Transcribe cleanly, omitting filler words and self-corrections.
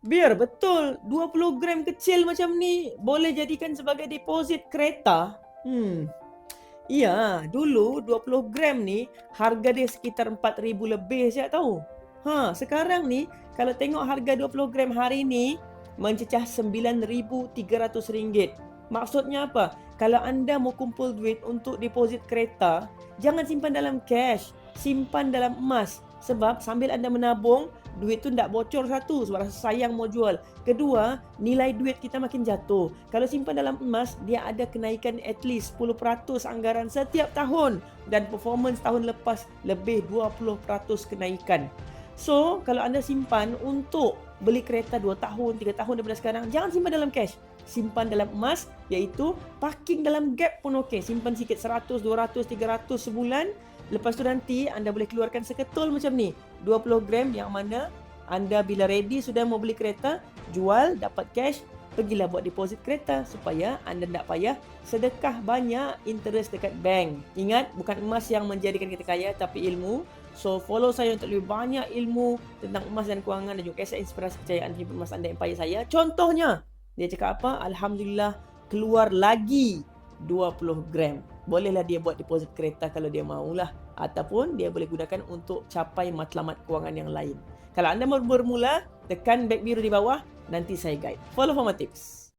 Biar betul, 20 gram kecil macam ni boleh jadikan sebagai deposit kereta. Iya, dulu 20 gram ni harga dia sekitar 4,000 lebih saya tahu. Sekarang ni kalau tengok harga 20 gram hari ni mencecah RM9,300. Maksudnya apa? Kalau anda mau kumpul duit untuk deposit kereta, jangan simpan dalam cash, simpan dalam emas. Sebab sambil anda menabung, duit tu tak bocor satu sebab rasa sayang mau jual. Kedua, nilai duit kita makin jatuh. Kalau simpan dalam emas, dia ada kenaikan at least 10% anggaran setiap tahun. Dan performance tahun lepas lebih 20% kenaikan. So, kalau anda simpan untuk beli kereta 2 tahun, 3 tahun daripada sekarang, jangan simpan dalam cash. Simpan dalam emas, iaitu parking dalam gap pun okey. Simpan sikit 100, 200, 300 sebulan. Lepas tu nanti anda boleh keluarkan seketul macam ni. 20 gram yang mana anda bila ready sudah mau beli kereta, jual, dapat cash, pergilah buat deposit kereta supaya anda tak payah sedekah banyak interest dekat bank. Ingat, bukan emas yang menjadikan kita kaya tapi ilmu. So, follow saya untuk lebih banyak ilmu tentang emas dan kewangan dan juga kisah inspirasi kejayaan hidup emas anda empire saya. Contohnya, dia cakap apa? Alhamdulillah, keluar lagi 20 gram. Bolehlah dia buat deposit kereta kalau dia maulah. Ataupun dia boleh gunakan untuk capai matlamat kewangan yang lain. Kalau anda mau bermula, tekan back biru di bawah, nanti saya guide. Follow for my tips.